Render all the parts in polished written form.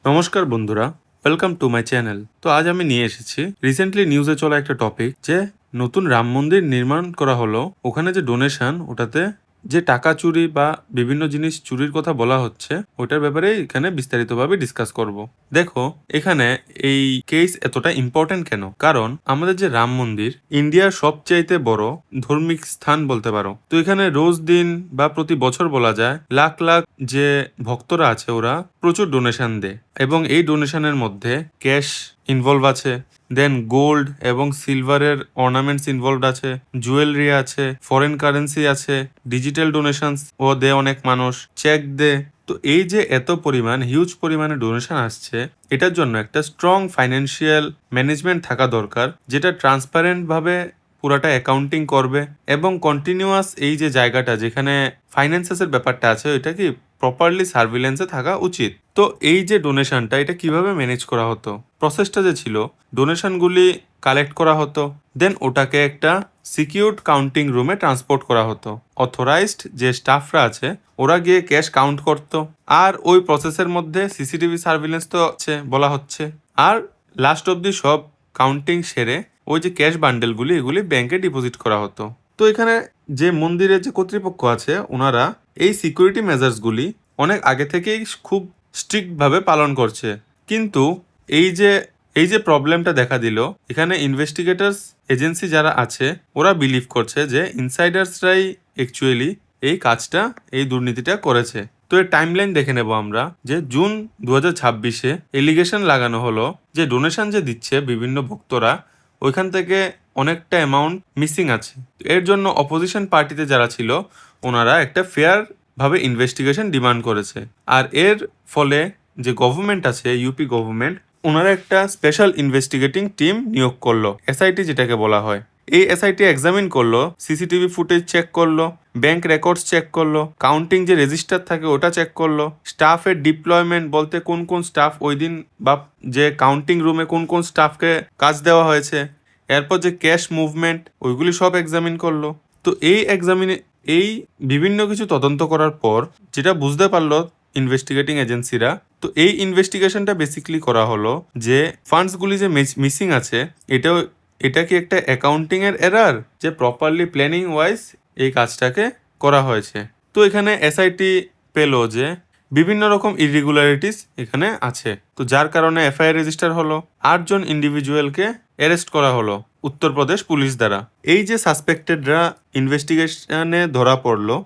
নমস্কার বন্ধুরা, welcome to my channel. তো আজ আমি নিয়ে এসেছি রিসেন্টলি নিউজে চলা একটা টপিক, যে নতুন রাম মন্দির নির্মাণ করা হলো, ওখানে যে ডোনেশন, ওটাতে যে টাকা চুরি বা বিভিন্ন জিনিস চুরির কথা বলা হচ্ছে, ওটার ব্যাপারে এখানে বিস্তারিতভাবে ডিসকাস করব। দেখো, এখানে এই কেস এতটা ইম্পর্টেন্ট কেন? কারণ আমাদের যে রাম মন্দির ইন্ডিয়ার সবচাইতে বড় ধার্মিক স্থান বলতে পারো। তো এখানে রোজ দিন বা প্রতি বছর বলা যায় লাখ লাখ যে ভক্তরা আছে, ওরা প্রচুর ডোনেশন দেয়, এবং এই ডোনেশনের মধ্যে ক্যাশ ইনভলভ আছে, দেন গোল্ড এবং সিলভারের অর্নামেন্টস ইনভলভ আছে, জুয়েলারি আছে, ফরেন কারেন্সি আছে, ডিজিটাল ডোনেশনস ও দে অনেক মানুষ, চেক দে। তো এই যে এত পরিমাণ হিউজ পরিমাণে ডোনেশন আসছে, এটার জন্য একটা স্ট্রং ফাইন্যান্সিয়াল ম্যানেজমেন্ট থাকা দরকার, যেটা ট্রান্সপারেন্ট ভাবে পুরাটা অ্যাকাউন্টিং করবে এবং কন্টিনিউয়াস এই যে জায়গাটা যেখানে ফাইন্যান্সেসের ব্যাপারটা আছে, ওইটা কি প্রপারলি সার্ভিলেন্সে থাকা উচিত। তো এই যে ডোনেশনটা, এটা কিভাবে ম্যানেজ করা হতো? প্রসেসটা যে ছিল, ডোনেশনগুলি কালেক্ট করা হতো, দেন ওটাকে একটা সিকিউরড কাউন্টিং রুমে ট্রান্সপোর্ট করা হতো। অথরাইজড যে স্টাফরা আছে, ওরা গিয়ে ক্যাশ কাউন্ট করতো, আর ওই প্রসেসের মধ্যে সিসিটিভি সার্ভিলেন্স তো আছে বলা হচ্ছে। আর লাস্ট অব্দি সব কাউন্টিং সেরে ওই যে ক্যাশ বান্ডেলগুলি, এগুলি ব্যাংকে ডিপোজিট করা হতো। তো এখানে যে মন্দিরের যে কর্তৃপক্ষ আছে, ওনারা এই সিকিউরিটি মেজার্সগুলি অনেক আগে থেকেই খুব স্ট্রিক্ট ভাবে পালন করছে। কিন্তু এই যে এই যে প্রবলেমটা দেখা দিল, এখানে ইনভেস্টিগেটরস এজেন্সি যারা আছে, ওরা বিলিভ করছে যে ইনসাইডার্সরাই অ্যাকচুয়ালি এই কাজটা, এই দুর্নীতিটা করেছে। তো এর টাইমলাইন দেখে নেব আমরা, যে জুন 2026-এ এলিগেশন লাগানো হলো যে ডোনেশন যে দিচ্ছে বিভিন্ন ভক্তরা, ওইখান থেকে অনেকটা অ্যামাউন্ট মিসিং আছে। এর জন্য অপোজিশন পার্টিতে যারা ছিল, ওনারা একটা ফেয়ার ভাবে ইনভেস্টিগেশন ডিমান্ড করেছে। আর এর ফলে যে গভর্নমেন্ট আছে, ইউপি গভর্নমেন্ট, ওনারা একটা স্পেশাল ইনভেস্টিগেটিং টিম নিয়োগ করলো, এসআইটি যেটাকে বলা হয়। এই এসআইটি এক্সামিন করলো, সিসিটিভি ফুটেজ চেক করলো, ব্যাংক রেকর্ডস চেক করলো, কাউন্টিং যে রেজিস্টার থাকে ওটা চেক করলো, স্টাফের ডিপ্লয়মেন্ট বলতে কোন কোন স্টাফ ওই দিন বা যে কাউন্টিং রুমে কোন কোন স্টাফকে কাজ দেওয়া হয়েছে, এরপর যে ক্যাশ মুভমেন্ট, ওইগুলি সব এক্সামিন করলো। তো এই বিভিন্ন কিছু তদন্ত করার পর যেটা বুঝতে পারলো ইনভেস্টিগেটিং এজেন্সিরা, তো এই ইনভেস্টিগেশনটা বেসিক্যালি করা হলো যে ফান্ডসগুলি যে মিসিং আছে, এটা কি একটা অ্যাকাউন্টিং এর এরার, যে প্রপারলি প্ল্যানিং ওয়াইজ এই কাজটাকে করা হয়েছে। তো এখানে এসআইটি পেলো যে বিভিন্ন রকম ইরেগুলারিটিস এখানে আছে। তো যার কারণে এফআইআর রেজিস্টার হলো, 8 জন ইন্ডিভিজুয়ালকে অ্যারেস্ট করা হলো উত্তরপ্রদেশ পুলিশ দ্বারা। এই যে সাসপেক্টেডরা ইনভেস্টিগেশনে ধরা পড়লো,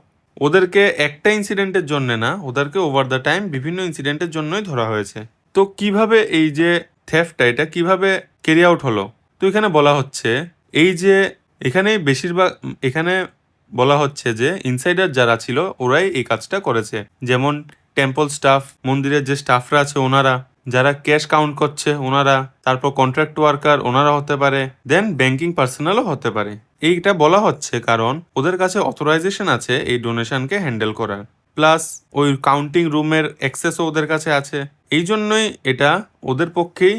ওদেরকে একটা ইনসিডেন্টের জন্য না, ওদেরকে ওভার দ্য টাইম বিভিন্ন ইনসিডেন্টের জন্যই ধরা হয়েছে। তো কিভাবে এই যে থেফটটা, এটা কিভাবে ক্যারি আউট হলো? তো এখানে বলা হচ্ছে, এই যে এখানে বলা হচ্ছে যে ইনসাইডার যারা ছিল, ওরাই এই কাজটা করেছে। যেমন টেম্পল স্টাফ, মন্দিরের যে স্টাফরা আছে ওনারা, যারা ক্যাশ কাউন্ট করছে ওনারা, তারপর কন্ট্রাক্ট ওয়ার্কার ওনারা হতে পারে, দেন ব্যাংকিং পার্সোনালও হতে পারে। এইটা বলা হচ্ছে কারণ ওদের কাছে অথরাইজেশন আছে এই ডোনেশনকে হ্যান্ডেল করার, প্লাস ওই কাউন্টিং রুমের অ্যাক্সেসও ওদের কাছে আছে। এই জন্যই এটা ওদের পক্ষেই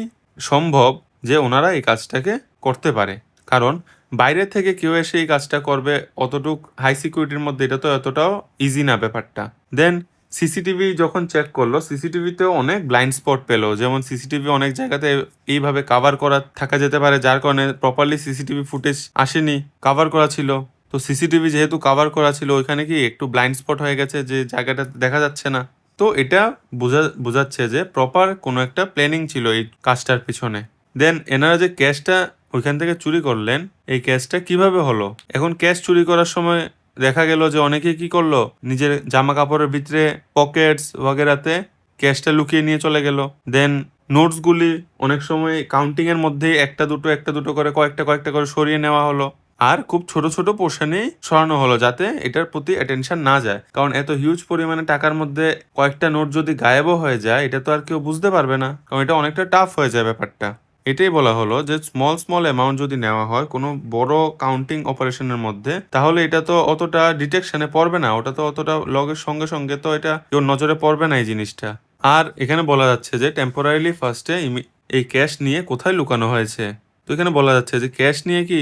সম্ভব যে ওনারা এই কাজটাকে করতে পারে। কারণ বাইরে থেকে কেউ এসে এই কাজটা করবে অতটুক হাই সিকিউরিটির মধ্যে, এটা তো এতটাও ইজি না ব্যাপারটা। দেন সিসিটিভি যখন চেক করলো, সিসিটিভিতেও অনেক ব্লাইন্ড স্পট পেলো। যেমন সিসিটিভি অনেক জায়গাতে এইভাবে কাভার করা থাকা যেতে পারে, যার কারণে প্রপারলি সিসিটিভি ফুটেজ আসেনি, কাভার করা ছিল। তো সিসিটিভি যেহেতু কাভার করা ছিল, ওইখানে কি একটু ব্লাইন্ড স্পট হয়ে গেছে, যে জায়গাটা দেখা যাচ্ছে না। তো এটা বোঝাচ্ছে যে প্রপার কোনো একটা প্ল্যানিং ছিল এই কাজটার পিছনে। দেন এনারা যে ক্যাশটা ওইখান থেকে চুরি করলেন, এই ক্যাশটা কিভাবে হলো? এখন ক্যাশ চুরি করার সময় দেখা গেল যে অনেকে কি করলো, নিজের জামা কাপড়ের ভিতরে পকেটস ওয়াগেরাতে ক্যাশটা লুকিয়ে নিয়ে চলে গেল। দেন নোটসগুলি অনেক সময় কাউন্টিং এর মধ্যে একটা দুটো করে কয়েকটা করে সরিয়ে নেওয়া হলো, আর খুব ছোট ছোট পোর্শনেই সরানো হলো, যাতে এটার প্রতি অ্যাটেনশন না যায়। কারণ এত হিউজ পরিমাণে টাকার মধ্যে কয়েকটা নোট যদি গায়েবও হয়ে যায়, এটা তো আর কেউ বুঝতে পারবে না, কারণ এটা অনেকটা টাফ হয়ে যায় ব্যাপারটা। এটাই বলা হলো যে স্মল অ্যামাউন্ট যদি নেওয়া হয় কোনো বড় কাউন্টিং অপারেশনের মধ্যে, তাহলে এটা তো অতটা ডিটেকশনে পড়বে না, ওটা তো অতটা লগের সঙ্গে সঙ্গে তো এটা কেউ নজরে পড়বে না এই জিনিসটা। আর এখানে বলা যাচ্ছে যে টেম্পোরারিলি ফার্স্টে এই ক্যাশ নিয়ে কোথায় লুকানো হয়েছে। তো এখানে বলা যাচ্ছে যে ক্যাশ নিয়ে কি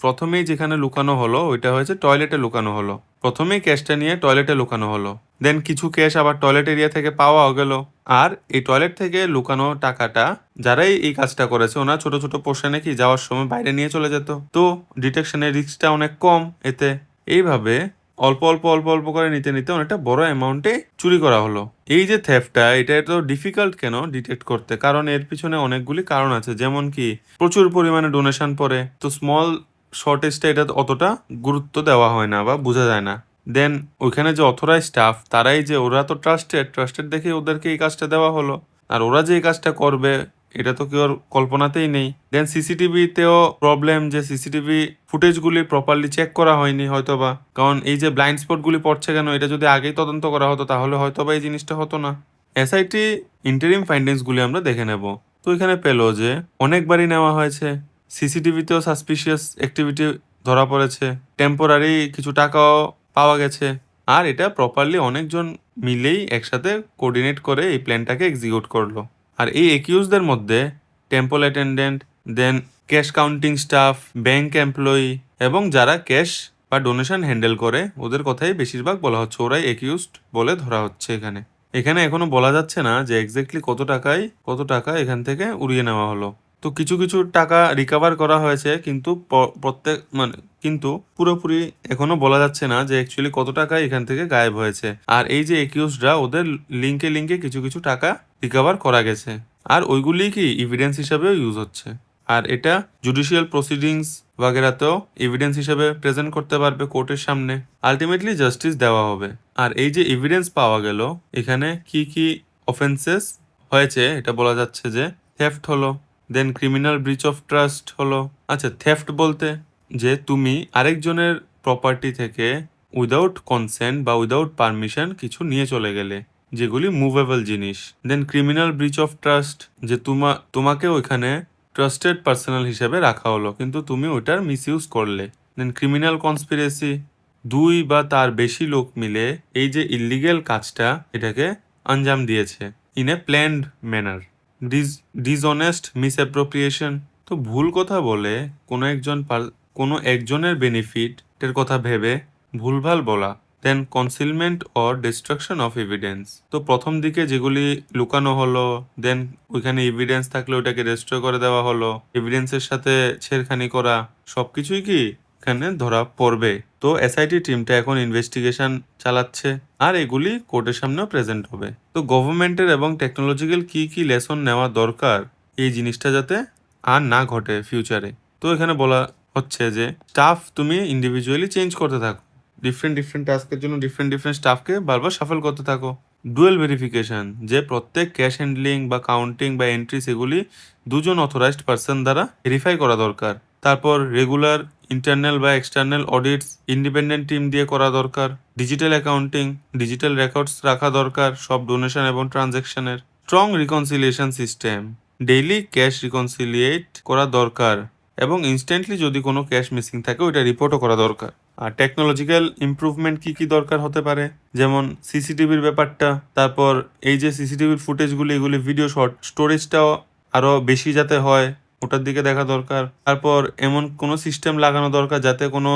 প্রথমেই যেখানে লুকানো হলো ওইটা হয়েছে টয়লেটে লুকানো হলো। প্রথমেই ক্যাশটা নিয়ে টয়লেটে লুকানো হলো, দেন কিছু ক্যাশ আবার টয়লেট এরিয়া থেকে পাওয়াও গেল। আর এই টয়লেট থেকে লুকানো টাকাটা যারাই এই কাজটা করেছে ওনারা ছোট ছোট পোর্শনে কি যাওয়ার সময় বাইরে নিয়ে চলে যেত, তো ডিটেকশনের রিস্কটা অনেক কম এতে। এইভাবে অল্প অল্প অল্প অল্প করে নিতে নিতে অনেকটা বড় অ্যামাউন্টে চুরি করা হলো। এই যে থেফটটা, এটা এত ডিফিকাল্ট কেন ডিটেক্ট করতে? কারণ এর পিছনে অনেকগুলি কারণ আছে, যেমন কি প্রচুর পরিমাণে ডোনেশন পড়ে, তো স্মল শর্টেজটা এটা অতটা গুরুত্ব দেওয়া হয় না বা বোঝা যায় না। দেন ওইখানে যে অথরাইজ স্টাফ, তারাই যে ওরা তো ট্রাস্টেড দেখে ওদেরকে এই কাজটা দেওয়া হলো। আর ওরা যে এই কাজটা করবে এটা তো কেউ কল্পনাতেই নেই। দেন সিসিটিভিতেও প্রবলেম, যে সিসিটিভি ফুটেজগুলি প্রপারলি চেক করা হয়নি হয়তোবা। কারণ এই যে ব্লাইন্ড স্পটগুলি পড়ছে কেন, এটা যদি আগেই তদন্ত করা হতো তাহলে হয়তোবা এই জিনিসটা হতো না। এসআইটি ইন্টারিম ফাইন্ডিংসগুলি আমরা দেখে নেব। তো এখানে পেলো যে অনেকবারই নেওয়া হয়েছে, সিসিটিভিতেও সাসপিশিয়াস অ্যাক্টিভিটি ধরা পড়েছে, টেম্পোরারি কিছু টাকাও পাওয়া গেছে। আর এটা প্রপারলি অনেকজন মিলেই একসাথে কোঅর্ডিনেট করে এই প্ল্যানটাকে এক্সিকিউট করলো। আর এই একিউজদের মধ্যে temple attendant, then cash counting staff, bank employee এবং যারা ক্যাশ বা ডোনেশন হ্যান্ডেল করে ওদের কথাই বেশিরভাগ বলা হচ্ছে, ওরাই একিউজড বলে ধরা হচ্ছে এখানে। এখানে এখনো বলা যাচ্ছে না যে এক্স্যাক্টলি কত টাকা এখান থেকে উড়িয়ে নেওয়া হলো। তো কিছু কিছু টাকা রিকভার করা হয়েছে, কিন্তু প্রত্যেক কিন্তু পুরোপুরি এখনো বলা যাচ্ছে না যে অ্যাকচুয়ালি কত টাকা এখান থেকে গায়েব হয়েছে। আর এই যে একিউজডরা, ওদের লিঙ্কে লিঙ্কে কিছু কিছু টাকা রিকভার করা গেছে, আর ওইগুলি কি এভিডেন্স হিসাবেও ইউজ হচ্ছে। আর এটা জুডিশিয়াল প্রসিডিংস বাগেরাতেও এভিডেন্স হিসেবে প্রেজেন্ট করতে পারবে কোর্টের সামনে। আলটিমেটলি জাস্টিস দেওয়া হবে। আর এই যে এভিডেন্স পাওয়া গেল, এখানে কি কি অফেন্সেস হয়েছে এটা বলা যাচ্ছে যে থেফট হলো, দেন ক্রিমিনাল ব্রিচ অফ ট্রাস্ট হলো। আচ্ছা, থেফট বলতে যে তুমি আরেকজনের প্রপার্টি থেকে উইদাউট কনসেন্ট বা উইদাউট পারমিশন কিছু নিয়ে চলে গেলে, যেগুলি মুভেবল জিনিস। দেন ক্রিমিনাল ব্রিচ অফ ট্রাস্ট, যে তোমাকে ওইখানে ট্রাস্টেড পার্সোনাল হিসেবে রাখা হলো কিন্তু তুমি ওইটার মিসইউজ করলে। দেন ক্রিমিনাল কনস্পিরেসি, দুই বা তার বেশি লোক মিলে এই যে ইল্লিগেল কাজটা এটাকে আঞ্জাম দিয়েছে in a planned manner. Dishonest misappropriation, তো ভুল কথা বলে কোনো একজনের বেনিফিট এর কথা ভেবে ভুলভাল বলা। Then concealment or destruction of evidence, তো প্রথম দিকে যেগুলি লুকানো হলো, দেন ওইখানে এভিডেন্স থাকলে ওটাকে ডিস্ট্রয় করে দেওয়া হলো, এভিডেন্সের সাথে ছেড়খানি করা, সবকিছুই কি এখানে ধরা পড়বে। তো এসআইটি টিমটা এখন ইনভেস্টিগেশন চালাচ্ছে আর এগুলি কোর্টের সামনেও প্রেজেন্ট হবে। তো গভর্নমেন্টের এবং টেকনোলজিক্যাল কি কি লেসন নেওয়া দরকার এই জিনিসটা যাতে আর না ঘটে ফিউচারে। তো এখানে বলা হচ্ছে যে স্টাফ তুমি ইন্ডিভিজুয়ালি চেঞ্জ করতে থাকো, ডিফারেন্ট টাস্কের জন্য ডিফারেন্ট স্টাফকে বারবার শাফল করতে থাকো। ডুয়েল ভেরিফিকেশন, যে প্রত্যেক ক্যাশ হ্যান্ডলিং বা কাউন্টিং বা এন্ট্রি সেগুলি দুজন অথরাইজড পার্সন দ্বারা ভেরিফাই করা দরকার। তারপর রেগুলার ইন্টারনাল বা এক্সটার্নাল অডিটস ইন্ডিপেন্ডেন্ট টিম দিয়ে করা দরকার। ডিজিটাল অ্যাকাউন্টিং, ডিজিটাল রেকর্ডস রাখা দরকার সব ডোনেশন এবং ট্রানজ্যাকশনের। Strong reconciliation system, daily cash reconciliate করা দরকার এবং ইনস্ট্যান্টলি যদি কোনো ক্যাশ মিসিং থাকে ওইটা রিপোর্টও করা দরকার। আর টেকনোলজিক্যাল ইমপ্রুভমেন্ট কি কি দরকার হতে পারে, যেমন সিসিটিভির ব্যাপারটা, তারপর এই যে সিসিটিভির ফুটেজগুলি এগুলি ভিডিও স্টোরেজটাও আরও বেশি যাতে হয় ওটার দিকে দেখা দরকার। তারপর এমন কোনো সিস্টেম লাগানো দরকার যাতে কোনো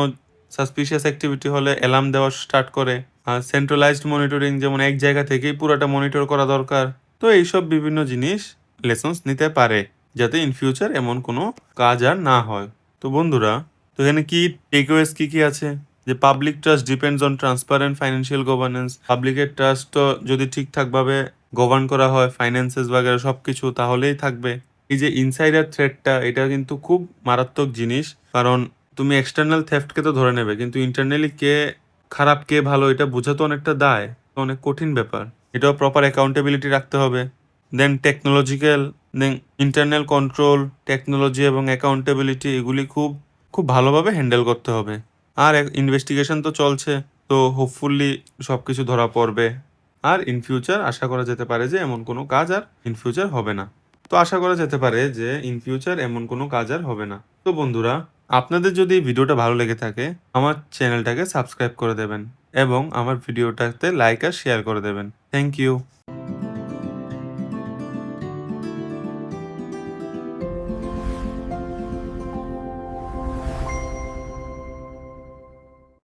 সাসপিশিয়াস অ্যাক্টিভিটি হলে অ্যালার্ম দেওয়া স্টার্ট করে। আর সেন্ট্রালাইজড মনিটরিং, যেমন এক জায়গা থেকেই পুরোটা মনিটর করা দরকার। তো এইসব বিভিন্ন জিনিস লেসন্স নিতে পারে যাতে ইন ফিউচার এমন কোনো কাজ আর না হয়। তো বন্ধুরা, তো এখানে কি টেকওয়েজ কি কি আছে, যে public trust depends on transparent financial governance. পাবলিকের ট্রাস্ট যদি ঠিকঠাকভাবে গভর্ন করা হয় ফাইন্যান্সেস বাগেরা সব কিছু, তাহলেই থাকবে। এই যে ইনসাইডার থ্রেটটা, এটা কিন্তু খুব মারাত্মক জিনিস, কারণ তুমি এক্সটার্নাল থেফটকে তো ধরে নেবে কিন্তু ইন্টারনালি কে খারাপ কে ভালো এটা বোঝা তো অনেকটা দায়, অনেক কঠিন ব্যাপার। এটাও প্রপার অ্যাকাউন্টেবিলিটি রাখতে হবে। দেন টেকনোলজিক্যাল, দেন ইন্টারনাল কন্ট্রোল, টেকনোলজি এবং অ্যাকাউন্টেবিলিটি এগুলি খুব খুব ভালোভাবে হ্যান্ডেল করতে হবে। আর ইনভেস্টিগেশন তো চলছে, তো হোপফুলি সব কিছু ধরা পড়বে। আর ইন ফিউচার আশা করা যেতে পারে যে এমন কোনো কাজ আর ইন ফিউচার হবে না। তো আশা করা যেতে পারে যে ইন ফিউচার এমন কোনো কাজ আর হবে না। তো বন্ধুরা, আপনাদের যদি এই ভিডিওটা ভালো লেগে থাকে আমার চ্যানেলটাকে সাবস্ক্রাইব করে দেবেন এবং আমার ভিডিওটাতে লাইক আর শেয়ার করে দেবেন। Thank you.